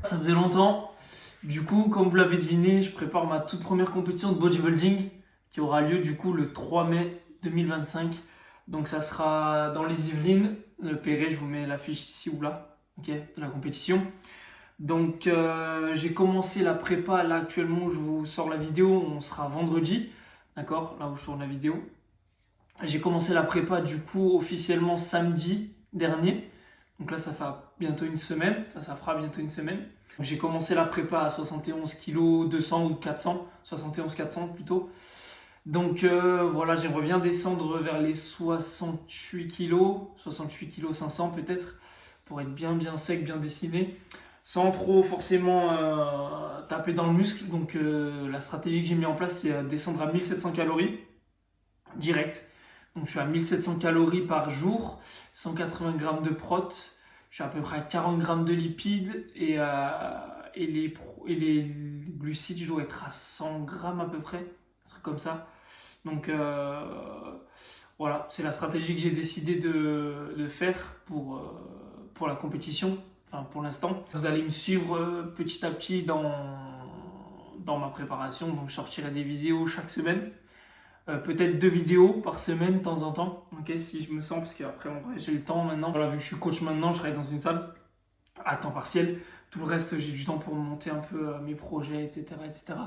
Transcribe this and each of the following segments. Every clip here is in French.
Ça faisait longtemps. Du coup, comme vous l'avez deviné, je prépare ma toute première compétition de bodybuilding qui aura lieu du coup le 3 mai 2025. Donc ça sera dans les Yvelines, le Perret, je vous mets l'affiche ici ou là, ok, de la compétition. Donc j'ai commencé la prépa, là actuellement où je vous sors la vidéo, on sera vendredi, d'accord, là où je tourne la vidéo. J'ai commencé la prépa du coup officiellement samedi dernier. Donc là, ça fait bientôt une semaine. Ça fera bientôt une semaine. J'ai commencé la prépa à 71 kg 200 ou 400. 71 400 plutôt. Donc voilà, j'aimerais bien descendre vers les 68 kg. 68 kg 500 peut-être. Pour être bien sec, bien dessiné. Sans trop forcément taper dans le muscle. Donc la stratégie que j'ai mis en place, c'est descendre à 1700 calories. Direct. Donc je suis à 1700 calories par jour, 180 grammes de prot, je suis à peu près à 40 grammes de lipides et les glucides, je dois être à 100 grammes à peu près, un truc comme ça. Donc voilà, c'est la stratégie que j'ai décidé de faire pour la compétition, enfin pour l'instant. Vous allez me suivre petit à petit dans ma préparation, donc je sortirai des vidéos chaque semaine. Peut-être 2 vidéos par semaine de temps en temps, ok, si je me sens, parce qu'après en vrai j'ai le temps maintenant. Voilà, vu que je suis coach maintenant, je travaille dans une salle à temps partiel. Tout le reste, j'ai du temps pour monter un peu mes projets, etc. etc.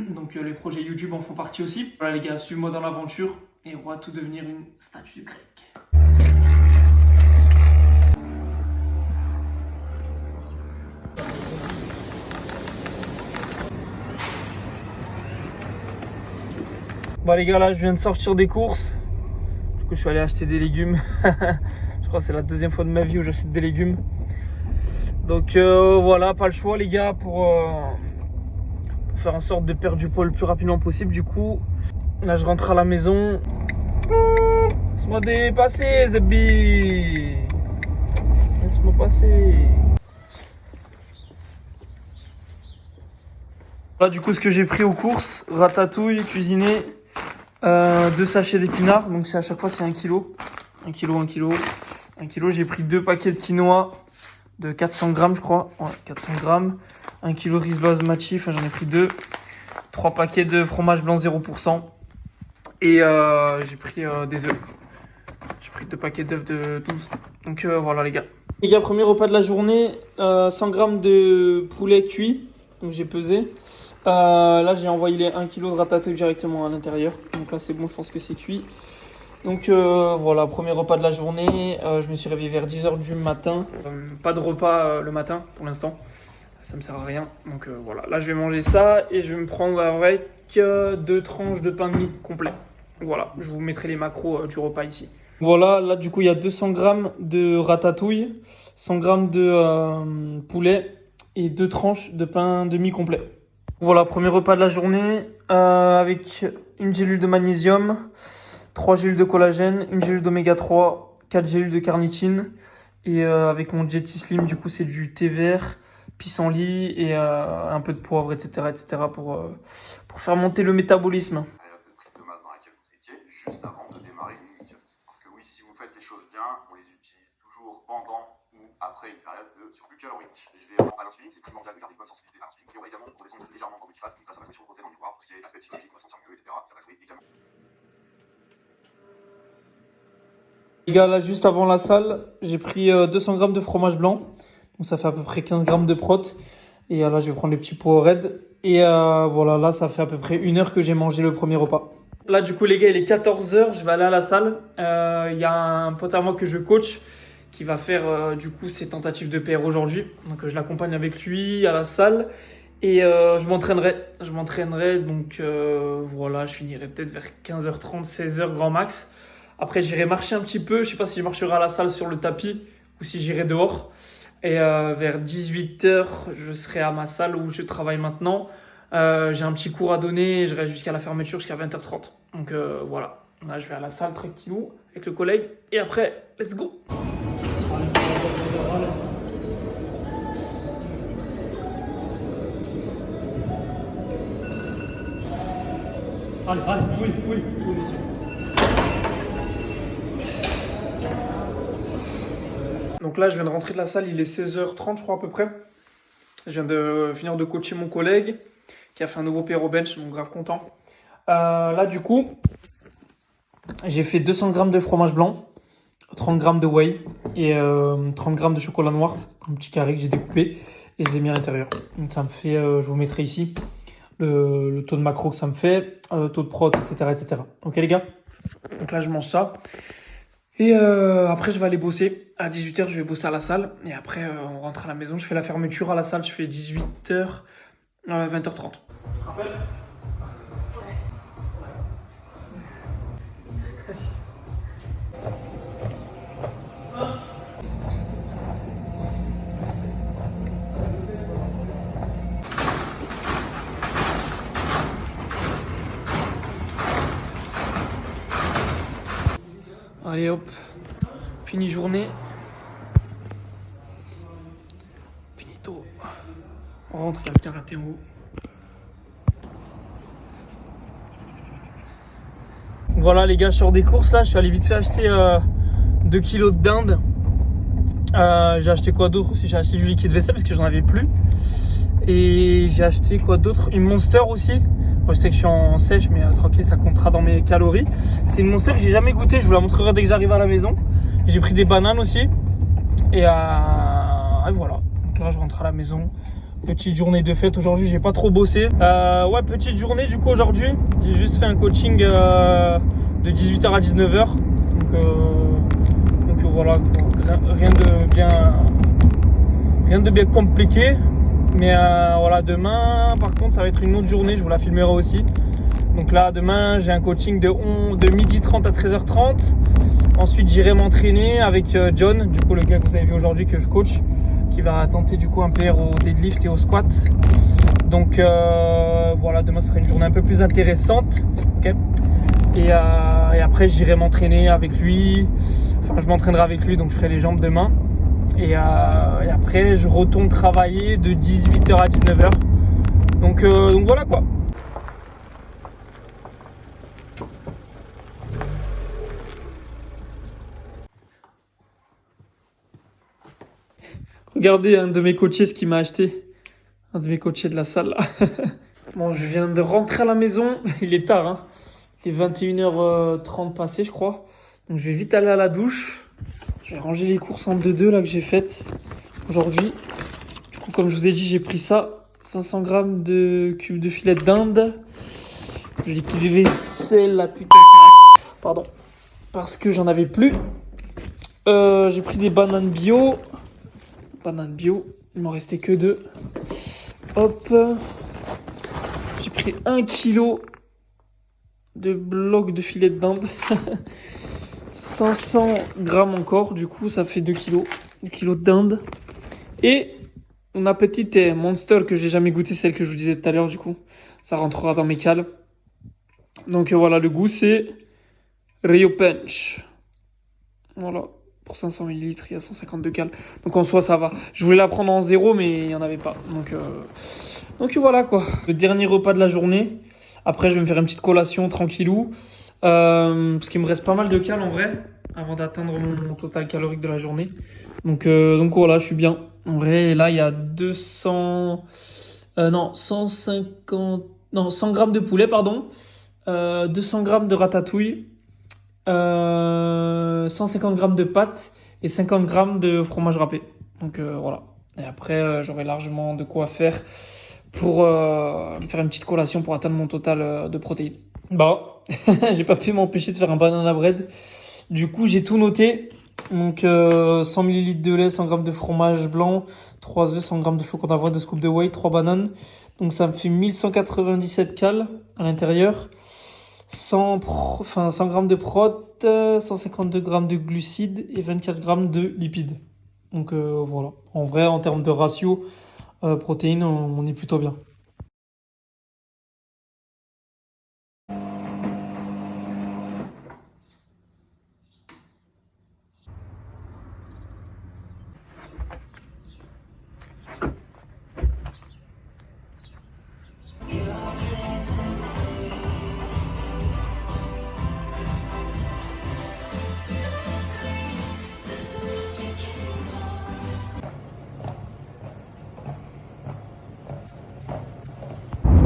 Donc les projets YouTube en font partie aussi. Voilà les gars, suivez-moi dans l'aventure et on va tout devenir une statue grecque. Bon les gars, là je viens de sortir des courses. Du coup je suis allé acheter des légumes. Je crois que c'est la deuxième fois de ma vie où j'achète des légumes. Donc voilà, pas le choix les gars pour faire en sorte de perdre du poids le plus rapidement possible. Du coup, là je rentre à la maison. Laisse-moi dépasser Zebi. Laisse-moi passer. Là du coup ce que j'ai pris aux courses, ratatouille, cuisiné. 2 sachets d'épinards, donc c'est à chaque fois c'est 1 kg. 1 kg, 1 kg. 1 kg, j'ai pris 2 paquets de quinoa de 400 grammes, je crois. Ouais, 400 grammes. 1 kg riz basmati, enfin j'en ai pris 2. 3 paquets de fromage blanc 0%. Et j'ai pris des œufs. J'ai pris 2 paquets d'œufs de 12. Donc voilà les gars. Les gars, premier repas de la journée, 100 grammes de poulet cuit. Donc j'ai pesé. Là j'ai envoyé les 1 kg de ratatouille directement à l'intérieur. Donc là c'est bon, je pense que c'est cuit. Donc voilà, premier repas de la journée. Je me suis réveillé vers 10h du matin. Pas de repas le matin pour l'instant. Ça me sert à rien. Donc voilà, là je vais manger ça et je vais me prendre avec 2 tranches de pain de mie complet. Voilà, je vous mettrai les macros du repas ici. Voilà, là du coup il y a 200 grammes de ratatouille, 100 grammes de poulet et 2 tranches de pain de mie complet. Voilà, premier repas de la journée avec une gélule de magnésium, 3 gélules de collagène, une gélule d'oméga 3, 4 gélules de carnitine et avec mon Jetty Slim, du coup c'est du thé vert, pissenlit et un peu de poivre, etc. pour faire monter le métabolisme. Période de prise de masse dans laquelle vous étiez juste avant de démarrer une mission. Parce que oui, si vous faites les choses bien, on les utilise toujours pendant ou après une période de surplus calorique. Je vais à l'insuline, c'est primordial de garder une bonne sensibilité à l'insuline. Il y aura également pour descendre légèrement dans le motivate, ça va jouer sur le côté dans le miroir, tout ce qui est aspect psychologique, on va se sentir mieux, etc. Ça va jouer également. Les gars, là juste avant la salle, j'ai pris 200 grammes de fromage blanc. Donc ça fait à peu près 15 grammes de prot. Et là, je vais prendre les petits pots raides. Et voilà, là, ça fait à peu près 1 heure que j'ai mangé le premier repas. Là, du coup, les gars, il est 14h. Je vais aller à la salle. Il y a un pote à moi que je coach qui va faire du coup ses tentatives de PR aujourd'hui. Donc, je l'accompagne avec lui à la salle. Et je m'entraînerai. Donc, voilà, je finirai peut-être vers 15h30, 16h grand max. Après, j'irai marcher un petit peu. Je sais pas si je marcherai à la salle sur le tapis ou si j'irai dehors. Et vers 18h, je serai à ma salle où je travaille maintenant. J'ai un petit cours à donner et je reste jusqu'à la fermeture, jusqu'à 20h30. Donc voilà, là je vais à la salle tranquillou avec le collègue. Et après, let's go! Allez, oui, monsieur. Donc là, je viens de rentrer de la salle, il est 16h30, je crois, à peu près. Je viens de finir de coacher mon collègue qui a fait un nouveau PR au bench, donc grave content. Là, du coup, j'ai fait 200 grammes de fromage blanc, 30 grammes de whey et 30 grammes de chocolat noir, un petit carré que j'ai découpé et je l'ai mis à l'intérieur. Donc ça me fait, je vous mettrai ici le taux de macro que ça me fait, taux de prot, etc., etc. Ok les gars? Donc là, je mange ça. Et après, je vais aller bosser. À 18h, je vais bosser à la salle. Et après, on rentre à la maison. Je fais la fermeture à la salle. Je fais 18h, 20h30. Rappel? Allez hop, fini journée. Finito. On rentre, il y a le karaté en haut. Voilà les gars, je sors des courses là. Je suis allé vite fait acheter 2 kilos de dinde. J'ai acheté quoi d'autre aussi? J'ai acheté du liquide vaisselle parce que j'en avais plus. Et j'ai acheté quoi d'autre? Une Monster aussi. Moi, je sais que je suis en sèche, mais tranquille, ça comptera dans mes calories. C'est une Monster que j'ai jamais goûté. Je vous la montrerai dès que j'arrive à la maison. J'ai pris des bananes aussi. Et voilà. Donc là, je rentre à la maison. Petite journée de fête aujourd'hui. J'ai pas trop bossé. Ouais, petite journée du coup aujourd'hui. J'ai juste fait un coaching de 18h à 19h. Donc voilà. Rien de bien compliqué. Mais voilà, demain, par contre, ça va être une autre journée. Je vous la filmerai aussi. Donc là, demain, j'ai un coaching de 12h30 à 13h30. Ensuite, j'irai m'entraîner avec John, du coup, le gars que vous avez vu aujourd'hui que je coach, qui va tenter du coup un PR au deadlift et au squat. Donc voilà, demain, ce sera une journée un peu plus intéressante. Okay. Et après, j'irai m'entraîner avec lui. Enfin, je m'entraînerai avec lui, donc je ferai les jambes demain. Et après, je retourne travailler de 18h à 19h. Donc voilà quoi. Regardez un de mes coachés ce qu'il m'a acheté. Un de mes coachés de la salle là. Bon, je viens de rentrer à la maison. Il est tard, hein. Il est 21h30 passé, je crois. Donc je vais vite aller à la douche. Je vais ranger les courses en 2-2 là que j'ai faites aujourd'hui. Du coup, comme je vous ai dit, j'ai pris ça. 500 grammes de cubes de filet de dinde. Le liquide vaisselle, la putain de... Pardon. Parce que j'en avais plus. J'ai pris des bananes bio. Bananes bio. Il m'en restait que 2. Hop. J'ai pris 1 kilo de blocs de filet de dinde. 500 grammes encore. Du coup, ça fait 2 kilos. 2 kilos de dinde. Et ma petite Monster que j'ai jamais goûté, celle que je vous disais tout à l'heure, du coup. Ça rentrera dans mes cales. Donc voilà, le goût, c'est Rio Punch. Voilà. Pour 500 ml, il y a 152 cales. Donc en soi, ça va. Je voulais la prendre en 0, mais il n'y en avait pas. Donc voilà quoi. Le dernier repas de la journée. Après, je vais me faire une petite collation tranquillou. Parce qu'il me reste pas mal de cales en vrai. Avant d'atteindre mon total calorique de la journée. Donc voilà, je suis bien. En vrai, là, il y a 100 grammes de poulet, pardon. 200 grammes de ratatouille. 150 grammes de pâtes et 50 grammes de fromage râpé. Donc voilà. Et après, j'aurai largement de quoi faire pour me faire une petite collation pour atteindre mon total de protéines. Bah, j'ai pas pu m'empêcher de faire un banana bread. Du coup, j'ai tout noté. Donc 100 ml de lait, 100 g de fromage blanc, 3 œufs, 100 g de flocons d'avoine, 2 scoops de whey, 3 bananes. Donc ça me fait 1197 cales à l'intérieur. 100 g de prot, 152 g de glucides et 24 g de lipides. Donc voilà. En vrai, en termes de ratio protéines, on est plutôt bien.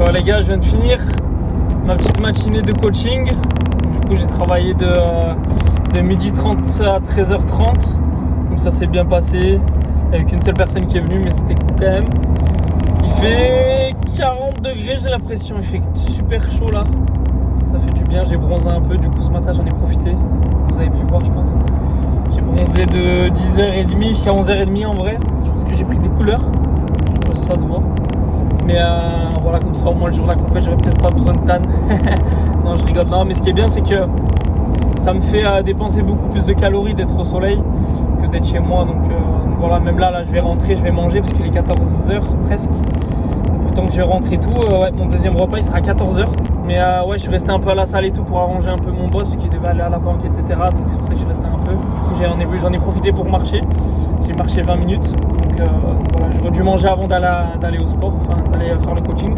Bon les gars, je viens de finir ma petite matinée de coaching. Du coup j'ai travaillé de 12h30 à 13h30. Donc ça s'est bien passé. Avec une seule personne qui est venue, mais c'était cool quand même. Il fait 40 degrés, j'ai l'impression. Il fait super chaud là. Ça fait du bien, j'ai bronzé un peu. Du coup ce matin j'en ai profité. Vous avez pu voir je pense. J'ai bronzé de 10h30 jusqu'à 11h30 en vrai. Je pense que j'ai pris des couleurs. Je sais pas si ça se voit. Mais voilà, comme ça au moins le jour de la compète, j'aurais peut-être pas besoin de tan. Non, je rigole. Non, mais ce qui est bien, c'est que ça me fait dépenser beaucoup plus de calories d'être au soleil que d'être chez moi. Donc voilà, même là, je vais rentrer, je vais manger parce qu'il est 14h presque. Donc, le temps que je rentre et tout, ouais, mon deuxième repas il sera à 14h. Mais ouais, je suis resté un peu à la salle et tout pour arranger un peu mon boss parce qu'il devait aller à la banque, etc. Donc c'est pour ça que je suis resté un peu. J'en ai profité pour marcher. J'ai marché 20 minutes. Donc voilà, j'aurais dû manger avant d'aller au sport, enfin d'aller faire le coaching.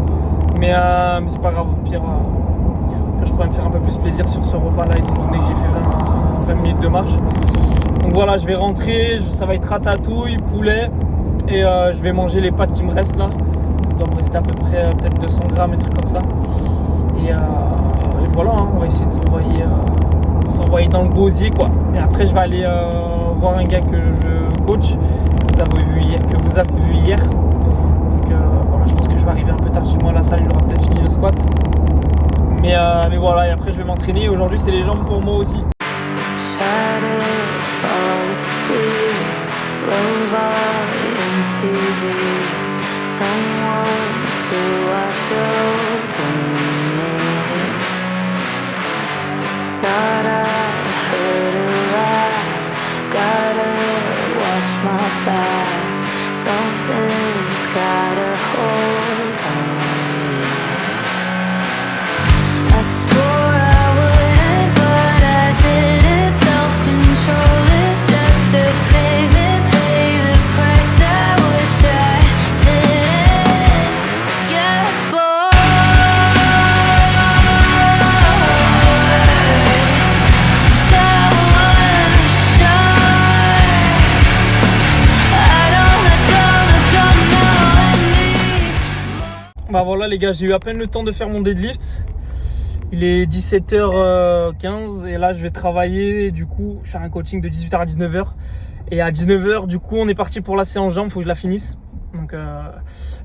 Mais c'est pas grave, au pire, je pourrais me faire un peu plus plaisir sur ce repas là étant donné que j'ai fait 20 minutes de marche. Donc voilà, je vais rentrer, ça va être ratatouille, poulet et je vais manger les pâtes qui me restent là. Il doit me rester à peu près peut-être 200 grammes et trucs comme ça. Et voilà, hein, on va essayer de s'envoyer dans le gosier quoi. Et après je vais aller voir un gars que je coach, que vous avez vu hier. Donc voilà, je pense que je vais arriver un peu tard chez moi à la salle, il aura peut-être fini le squat. Mais voilà, et après je vais m'entraîner. Aujourd'hui c'est les jambes pour moi aussi. Something's got a hold on me. I swore I wouldn't, but I didn't. Self-control is just a figment. Pay the price. I wish I didn't get bored. Someone shine. I don't know any. Bah voilà les gars, j'ai eu à peine le temps de faire mon deadlift. Il est 17h15 et là je vais travailler, du coup faire un coaching de 18h à 19h. Et à 19h du coup on est parti pour la séance jambes, faut que je la finisse. Donc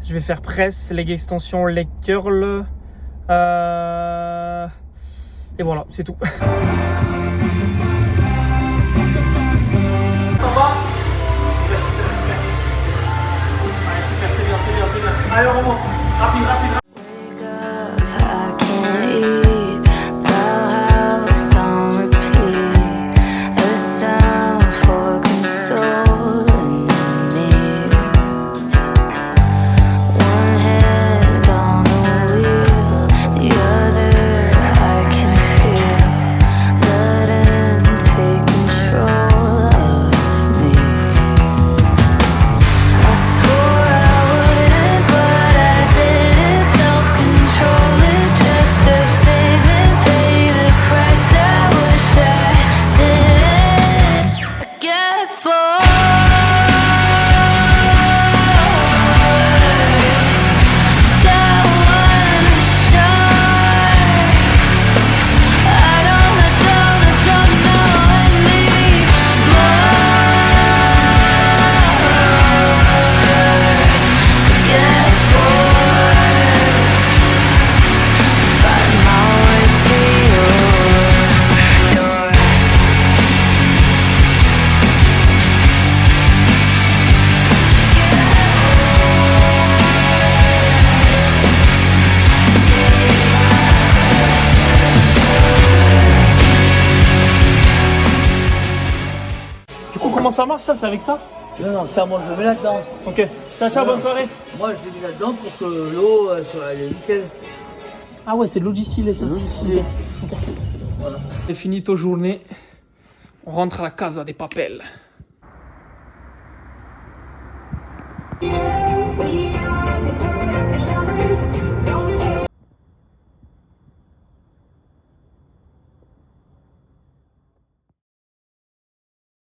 je vais faire presse, leg extension, leg curl. Et voilà, c'est tout. Ça va? Allez, super, c'est bien. Allez, on remonte. Rapide. Wake up, I can't eat. Bauhaus on repeat. A sound for consoling me. One hand on the wheel, the other I can feel. Let him take control of me. I swore I wouldn't, but I didn't. Self-control is just a figment. Pay the price. I wish I didn't get bored. Someone shine. I don't know anymore. Get bored. Find my way to you. Du coup comment ça marche ça? C'est avec ça? Non, ça, moi je le mets là-dedans. Ok. Ciao, bonne soirée. Moi je l'ai mis là-dedans pour que l'eau soit nickel. Ah ouais, c'est de l'eau distillée ça. L'eau distillée. C'est fini ta journée. On rentre à la casa des papels.